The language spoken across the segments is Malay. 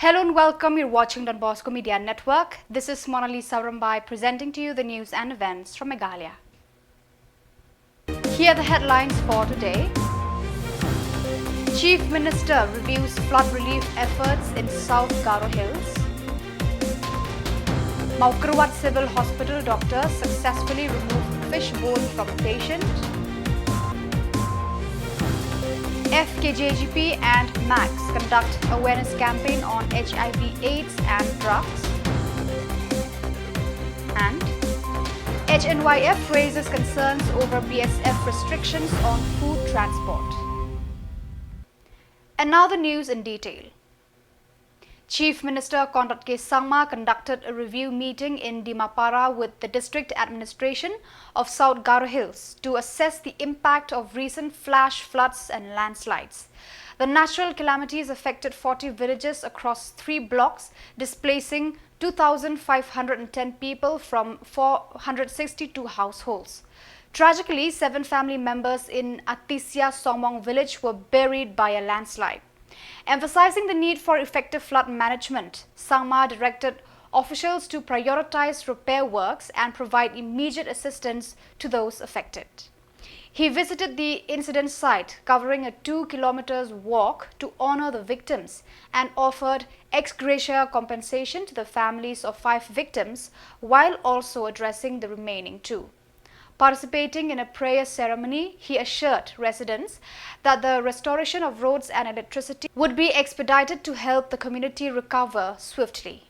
Hello and welcome. You're watching Donbosco Media Network. This is Monalisa Rambai presenting to you the news and events from Meghalaya. Here are the headlines for today. Chief Minister reviews flood relief efforts in South Garo Hills. Maukarwat Civil Hospital doctors successfully removed fish bone from a patient. FKJGP and MAX conduct awareness campaign on HIV/AIDS and drugs. And HNYF raises concerns over BSF restrictions on food transport. And now the news in detail. Chief Minister Konrad K. Sangma conducted a review meeting in Dimapara with the district administration of South Garo Hills to assess the impact of recent flash floods and landslides. The natural calamities affected 40 villages across 3 blocks, displacing 2,510 people from 462 households. Tragically, 7 family members in Atisya Somong village were buried by a landslide. Emphasizing the need for effective flood management, Sangma directed officials to prioritize repair works and provide immediate assistance to those affected. He visited the incident site, covering a 2-kilometer walk to honor the victims, and offered ex gratia compensation to the families of 5 victims while also addressing the remaining 2. Participating in a prayer ceremony, he assured residents that the restoration of roads and electricity would be expedited to help the community recover swiftly.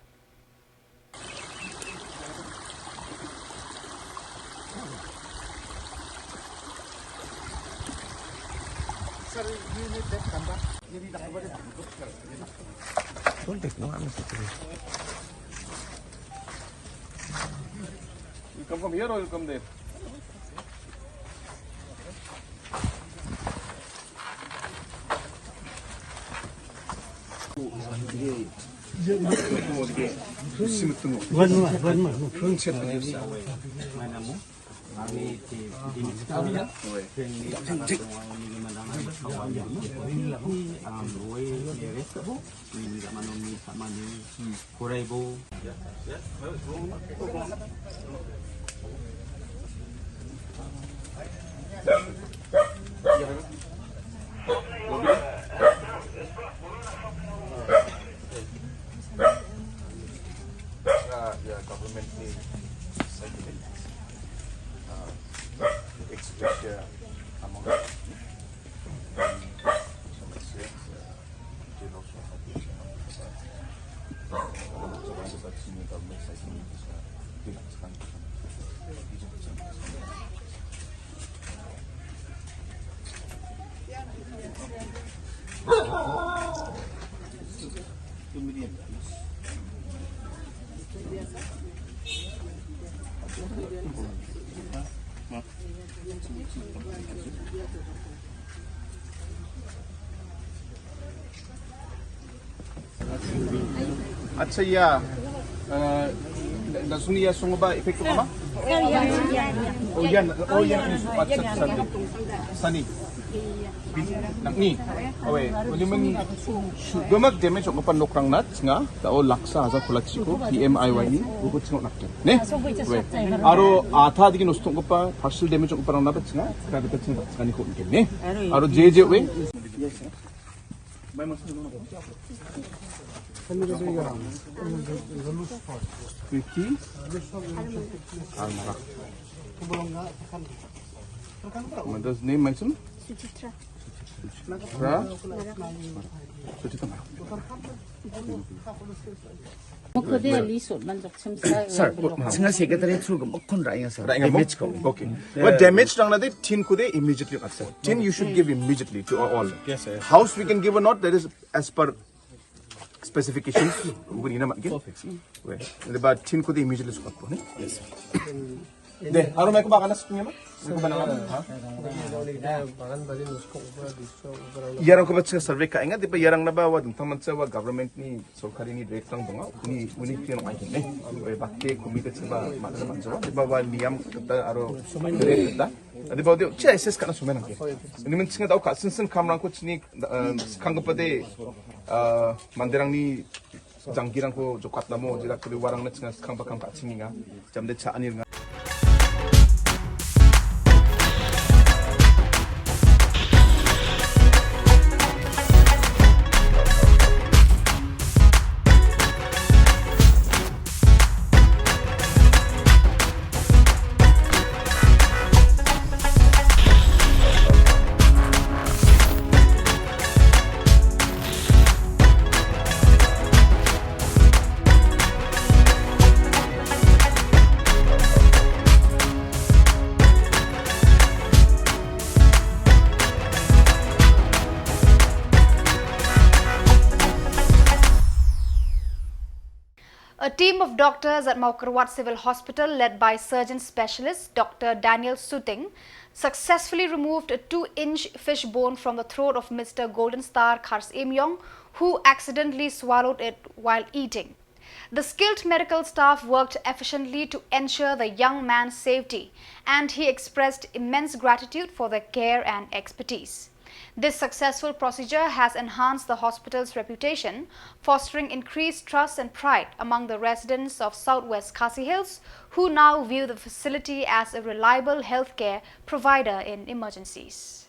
You come from here or you come there? Government needs extra among Acha ya, nasuni ya sungo ba epekto kama? Oh yan ini acha sani. Nakni, away. Wali man gumak damage ko pan nokrang nat nga, tao laksa sa kulachiko PMIY ni ugot singo nakte. Ne? Aro atha digi nostong ko pa partial damage ko parang nabat nga, kada katsin kani ko ne. Aro jeje we. Yes sir. May mas no. Vicky Almara. Mother's name mention? Suchitra. Sir, singa secretary through mokon raya sir. Damage ko. Okay. But damage nang nade tin ko de immediately sir. Tin you should give immediately to all. Yes sir. House we can give or not, that is as per specifications. Uguni na magin. Well, but tin ko de immediately sukat po ne. Yes sir. De, aro may ko baka nas kunya ma? Yarang ko ba sa survey ka inga di ba yarang na ba wa dun taman sa wa government ni sorkari ni direct lang donga uni tiyan ang akin eh bakte committed sa ba man sa wa di ba wa niyam kata aro direct kata di ba di cha SS ka na sumen ang ni men singa daw ka sinsen kamrang ko chini kang pa de mandirang ni Jangkirang ko jokat namo jila kuli warang na tsinga skang bakang ka tsinga jam de cha anir nga. A team of doctors at Maukarwat Civil Hospital led by surgeon specialist Dr. Daniel Suting successfully removed a 2-inch fish bone from the throat of Mr. Golden Star Khuborjylla, who accidentally swallowed it while eating. The skilled medical staff worked efficiently to ensure the young man's safety, and he expressed immense gratitude for their care and expertise. This successful procedure has enhanced the hospital's reputation, fostering increased trust and pride among the residents of Southwest Khasi Hills, who now view the facility as a reliable healthcare provider in emergencies.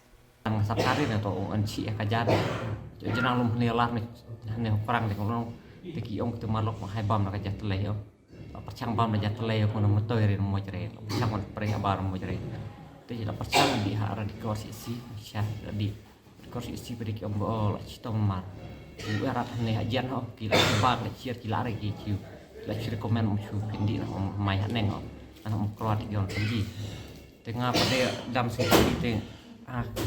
Kursi isi beri kiom bol citom mar. Uarat NEHU ho kila bag le cier kila regi kiu. La cier komen mucu pindi na mai haneng ho. Ana mukroat kion pindi. Tengah pada dam sekali teng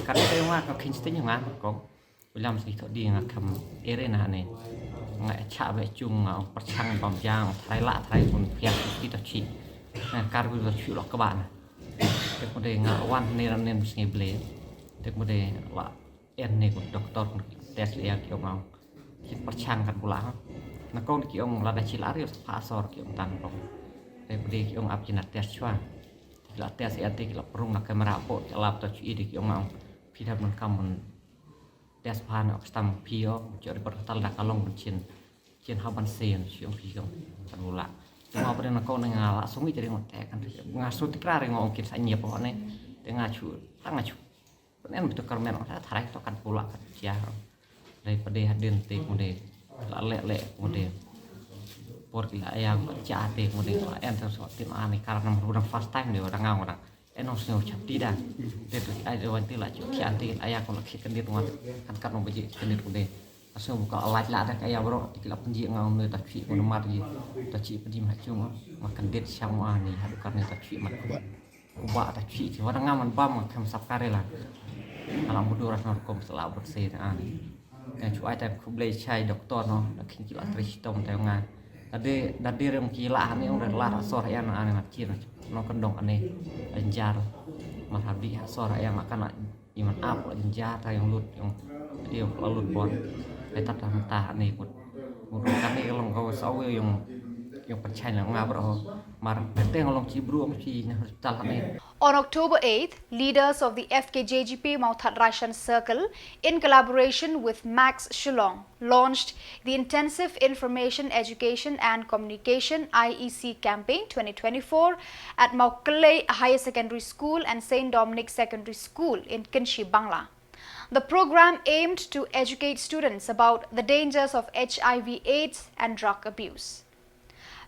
kata wa ka kinste ngan ko. Ulam sekali di ngakam erena ne. Ngai cha be chung perchang bom yang thai la thai pun piak kita chi. Karbu to chu lo ka bạn. Tek mode ngawan ne ran nen sngi ble. Tek mode la NEHU doktor tes lihat kiong kita percang kan pulang. Nak kau kiong lada cilari pasor kiong tanpong. Tapi kiong abjina tes cuan. Kila tes iati kila perung nak kamera po celap tu cuci kiong mau. Pidat men kamun tes pan stam pio cari pertal dak kalong mencin cin haban sen kiong kan pulang. Cuma pada nak kau nengal langsung jadi ngotek kan. Ngasuh tikrari ngongkin sanya pohonnya. Tengah cu, tengah cu. Nen betul kermen orang tarik tokan pula kan cia daripada hadir te kemudian lelek kemudian por kila ayam cia te kemudian enter so tim ani karena orang first time dia orang enos nyo cap tidak itu ada wanti lah cia te ayam kalau kita kendir rumah kan membaji kendir kemudian asal buka light lah ada kayak bro kila penji ngau ne tak ci kemudian mari tak ci penji macam makan dit sama ni hadu karena tak ci mat kubak tak ci orang ngaman bam kam sapkare lah alam bodoh rasa norkom setelah bersih ani yang cuai tapi kublai cai doktor no lakin kila tristom tayongan tadi dari rem kila ani udah lah sore yang ani macir no kendong ani enjar marhabi sore yang akan iman apa enjar yang lut yang lalu pon kita mentah ni pun mungkin ni kalau kau sawi yang percaya ngabro mar peteng long cibru mesti harus talane. On October 8th, leaders of the FKJGP Mauthat Raishan Circle, in collaboration with Max Shillong, launched the Intensive Information Education and Communication IEC Campaign 2024 at Meghalaya Higher Secondary School and St. Dominic Secondary School in Kinshi, Bangla. The program aimed to educate students about the dangers of HIV/AIDS and drug abuse.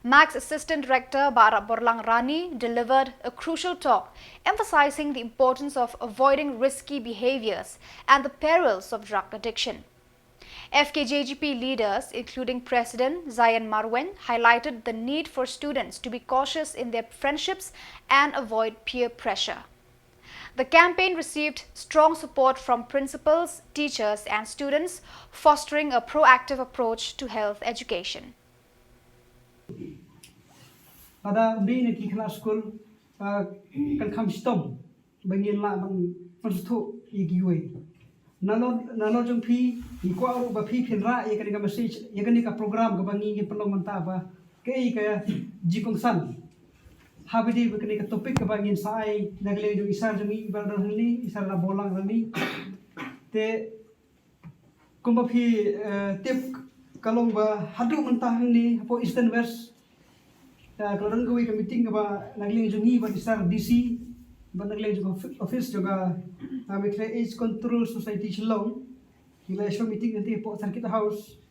Max Assistant Director Bara Borlang Rani delivered a crucial talk emphasizing the importance of avoiding risky behaviors and the perils of drug addiction. FKJGP leaders, including President Zayan Marwen, highlighted the need for students to be cautious in their friendships and avoid peer pressure. The campaign received strong support from principals, teachers and students, fostering a proactive approach to health education. Pada di ni kikla school kan kam stop bangin la bang perstu igiwe nalo jong pi iko aru ba pi pinra ye kan message ye kan ka program ka bangi ngi pelong manta ba ke ka jikong san habidi ba kan ka topik ka bangin sai nagle do isar jami bandar ni isar na bolang ni te kumba pi tip kalau ba hadu mentah ni apa Eastern West kalau orang kau meeting ba nagling jungi ba disar DC ba nagling juga office juga Miscellaneous Control Society Shillong kila show meeting nanti po Circuit House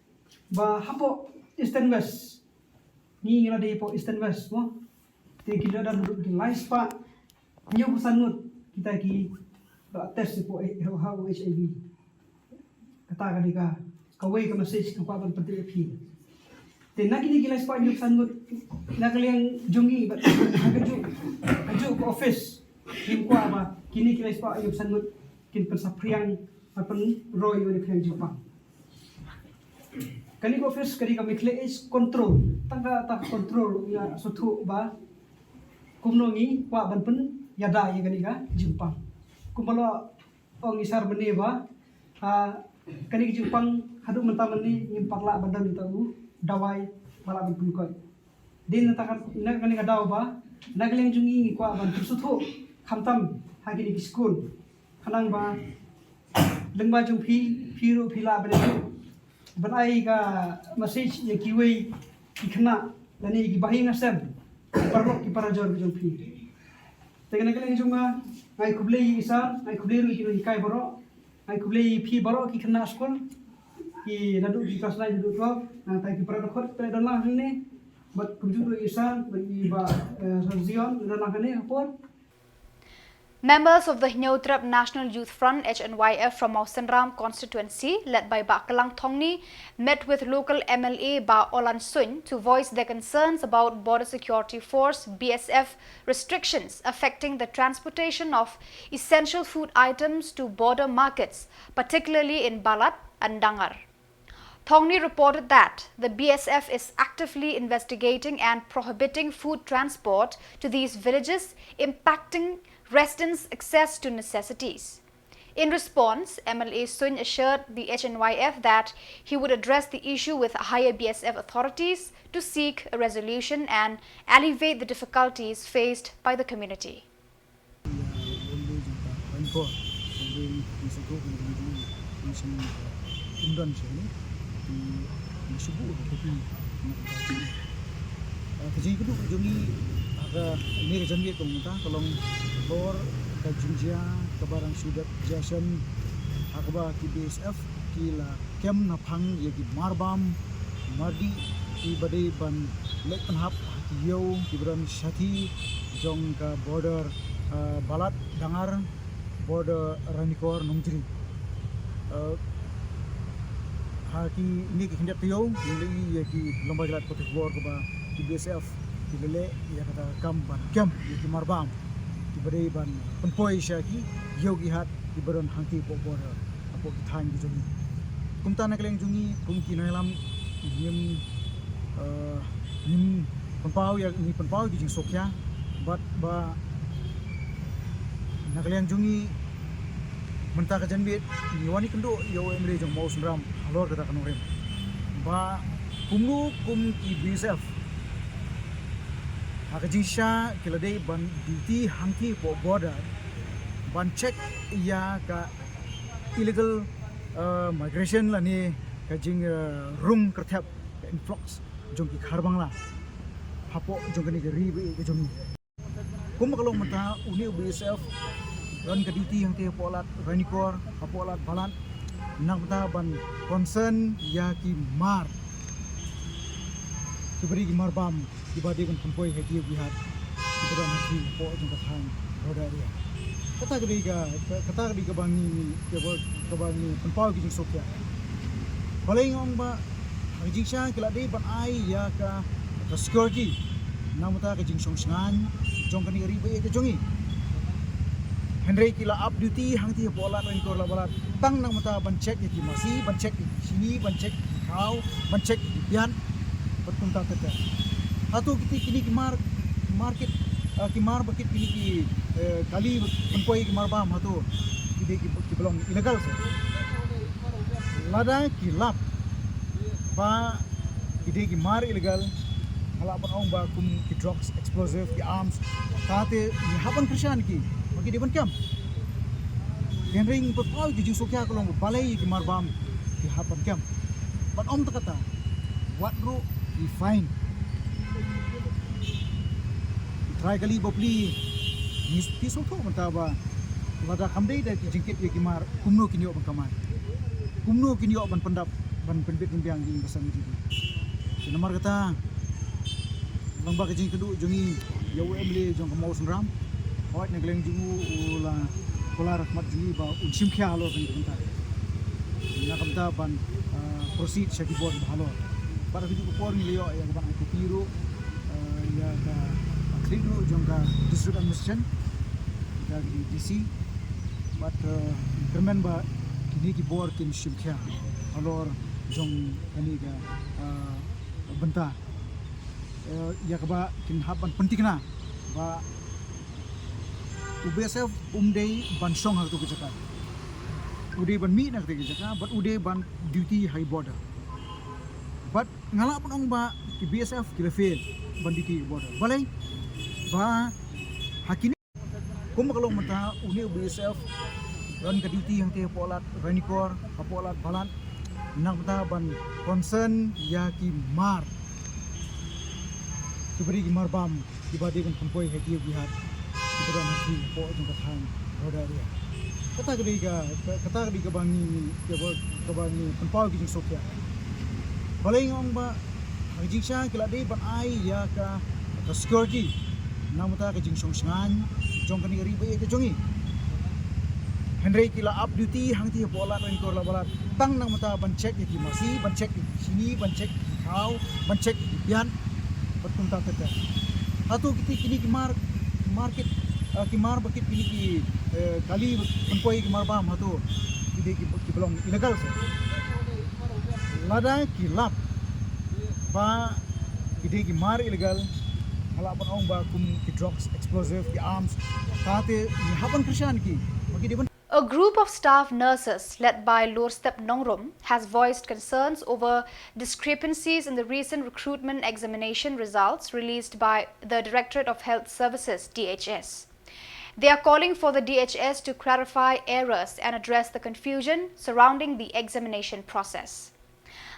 ba hapo Eastern West ni ngila di po Eastern West mo ti kila dan duduk di lais pa nyu sanut kita ki ba test po HIV kata kadika kawai ka message ka pa penting api te nak ini kila spa nyu sanut nak liang jungi ba kaju ko office kim kwa ba kini kila spa nyu sanut kin pensapriang apan roy ni kaya Jepang kani ko office kani kami Miscellaneous control tangga tak control ya sutu ba kumnongi wa banpen yada ya kani ka Jepang kumalo ong isar bene ba kani Jepang hadu mentaman ni nyimparla badan itu dawai bala banpen ko din natakan ina kani ka daw ba nagleng jungi ko ban sutu khamtam hagi ni school kanang ba lengba jung piro pila bene banai ka message yang kiwei ikna lani ki bahi ngasem parlo ki para jor jung pi tegana kala junga ai kublei isa ai kublei ru ki kai baro ai kublei pi baro ki kena school ki nadu ki kelas lain duduk klub ta ki para dokot pe dalam ni bat kunjung isa bagi ba Zion dalam ni apa. Members of the Hnyotrap National Youth Front HNYF from Mausanram constituency, led by Ba Kalang Thongni, met with local MLA Ba Olan Sun to voice their concerns about Border Security Force BSF restrictions affecting the transportation of essential food items to border markets, particularly in Balat and Dangar. Thongni reported that the BSF is actively investigating and prohibiting food transport to these villages, impacting residents' access to necessities. In response, MLA Sun assured the HNYF that he would address the issue with higher BSF authorities to seek a resolution and alleviate the difficulties faced by the community. Ini rencana kita kalau bor kajunjia kebarang sudah jasan akba ki BSF kila kem napang yagi marbam mardi ki badai ban lek penhap yo kibran syati jong ka border Balat Dangar border Ranikor Nomjri haki ini ki hendak yo ini yagi lomba jalan kota Khubor keba ki BSF dilele ya kata kamban kem di marbam di badai ban penpoi syaki yogi hat di badan hangki border apo kithan di jungi kumta nak leng jungi kumki nalam nim penpau ya ni penpau di jing sokya bat ba nak leng jungi mentah kajanbit ni wani kendo yo emre jong mau sunram halor kata kanorem ba kumnu kum ki BSF Hakajisha kiladei ban duty hangki po border ban check ya ka illegal migration la ni kajing room kertap influx jong ki kharbangla hapo jong ni ribe ke jong kum kalau mata uni BSF ran ka duty hangki po lat Ranikor hapo lat Balat nang mata ban concern ya ki mar kibari ki marbam dibandingkan penpoi hati bihat kita nanti po jumpa tang roda dia kata ketiga bangi penpoi kijing sokya paling ong ba kijing sya kila dei ban ai ya ka security namata kijing song sangan jong kani ribe ke jongi Henry kila up duty hangti pola ran kor la balat tang namata ban check ki masih ban check sini ban check kau ban check bian petunta tete atau kita kini market kimar bakit kini ki kali penpoi kimar bam atau kita ki belum ilegal se lada kilap ba kita kimar ilegal hala ban ong ba kum ki drugs explosive ki arms tate ni haban krishan ki bagi deban kam genring penpoi ki jusukya kalau balai kimar bam ki haban kam ban om takata what ro ki fine try kali bopli ni piso to mantaba wada kamdei da ki jingkit ye ki mar kumno kinyo ban kamai kumno kinyo ban pendap ban penbit biang di basang itu nomor kata bang ba kajing kedu jongi ya emle jong kemau senram hot negleng jungu ula pola rahmat jungi ba unsim khya halo kan bentar na kamta ban proceed shaki board halo para video por ni yo ya ban ko piro ya ka klidu jong ka district administration dari DC but remember kini ki board kin simkhya alor jong kani ga benta ya kaba kin haban pentingna ba ubsf umdei ban song har tu kejaka ude ban mi nak kejaka but ude ban duty high border but ngala pun ong ba ki bsf ki fail ban duty border balai ba hakini kum kalau mata uni bsf ran ka duty yang te polat ranikor polat balan nak mata ban concern ya ki mar beri ki mar bam dibanding dengan kompoi heki bihat kita mesti po jong katang roda dia kata ke bangi ke bangi kompoi ki jing sokya paling ong ba hajing sha kila dei ban ai ya ka security namata ke jing song sangan jong kani ribe ke jongi Henry kila up duty hang ti pola ren kor la balat tang namata ban check ki masi ban check sini ban check kau ban check pian bertunta tete satu kini ki market ki mar bakit kini ki kali empoi ki mar bam hatu ki belum illegal se lada ki lap ba ki mar illegal hala ban ong ba kum ki drugs explosive ki arms tate ni haban krishan ki bagi di A group of staff nurses led by Lorstep Nongrum has voiced concerns over discrepancies in the recent recruitment examination results released by the Directorate of Health Services, DHS. They are calling for the DHS to clarify errors and address the confusion surrounding the examination process.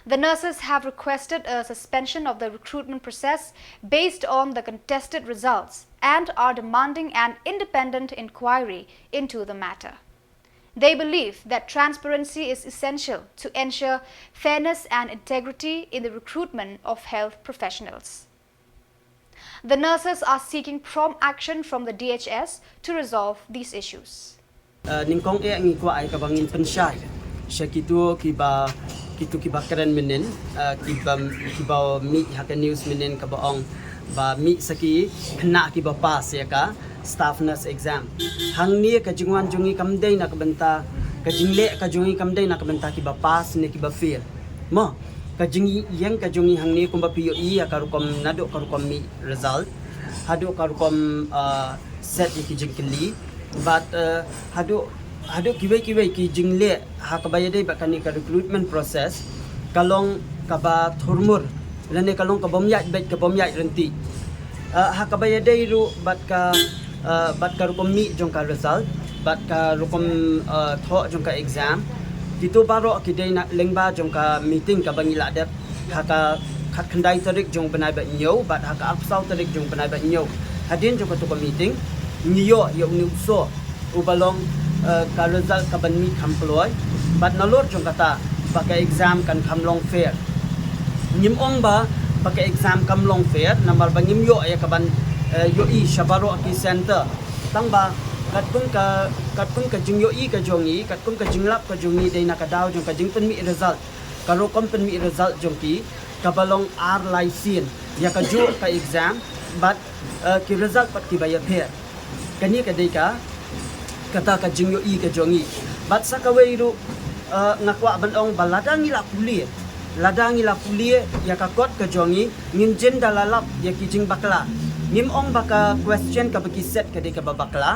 The nurses have requested a suspension of the recruitment process based on the contested results and are demanding an independent inquiry into the matter. They believe that transparency is essential to ensure fairness and integrity in the recruitment of health professionals. The nurses are seeking prompt action from the DHS to resolve these issues. Ningkong ngi kwa ay kabangin pensyai syakitu kiba keren menen kiba mi hakan news menen kabaong ba mi saki kena kiba pas ya ka staff nurse exam hang ni ka jingwan jungi kamdei na kabenta ka jingle ka jungi kamdei na kabenta kiba pas ni kiba fail mo ka jingi yang ka jungi hang ni kumba POE ya karukom nado karukom mi result hado karukom set ki jingkeli but hado kibai ki jingle ha kabaya dei bakani ka recruitment process kalong kaba thurmur lane kalong ka bomyat bet ka bomyat renti ha kabaya dei ru bat ka rukom mi jong ka result bat ka rukom tho jong ka exam itu baro ki dei na lengba jong ka meeting ka bangila dep ha ka khat khandai tarik jong banai ba nyau bat ha ka apsau tarik jong banai ba nyau hadin jong ka to meeting niyo yo ni so ubalong ka result ka ban mi khamploy bat nalor jong kata pakai exam kan kamlong fair nyim ong ba pakai exam kamlong fair namar bangim yo ya kaban yo i shabaro ki center tang ba katpun ka jing yo i ka jongi katpun ka jinglap ka jongi dei na ka daw jong ka jing pen mi result ka ro kom pen mi result jong ki kabalong ar laisin ya ka jo ka exam but ki result pat ki bayar fair kani ka dei ka kata ka jing yo i ka jongi but sa ka weiru ngakwa ban ong baladang ila kulie ya ka kot ka jongi ngin jen dalalap ya ki jing bakla nim ong baka question ka baki set ka de ka babakla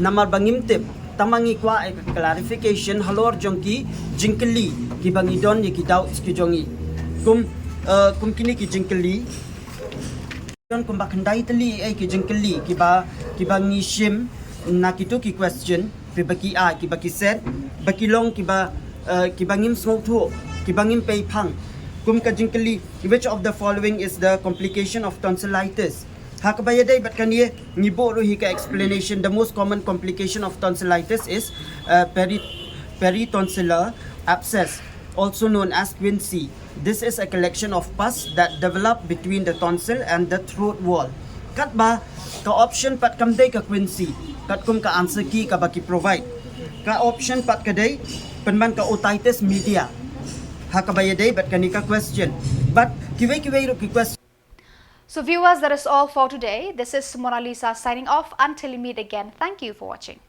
namar bangim tip tamangi kwa ay clarification halor jongki jingkeli ki bangi don ya ki daw ki jongi kum kini ki jingkeli don kum bakandai teli ay ki jingkeli ki bangi shim na kitu ki question pe baki a ki baki set baki long ki bangim smoke thu ki bangim pei phang kum kajingkali which of the following is the complication of tonsillitis. Hakabayade but kaniye ngibo ro hika explanation. The most common complication of tonsillitis is peritonsillar abscess, also known as quinsy. This is a collection of pus that develop between the tonsil and the throat wall. Kat ba ka option pat kamday ka quinsy, kat kum ka answer ki ka baki provide. Ka option pat kaday penman ka otitis media. Hakabayade but kanika question. But kiway ro ki question. So viewers, that is all for today. This is Mona Lisa signing off. Until we meet again, thank you for watching.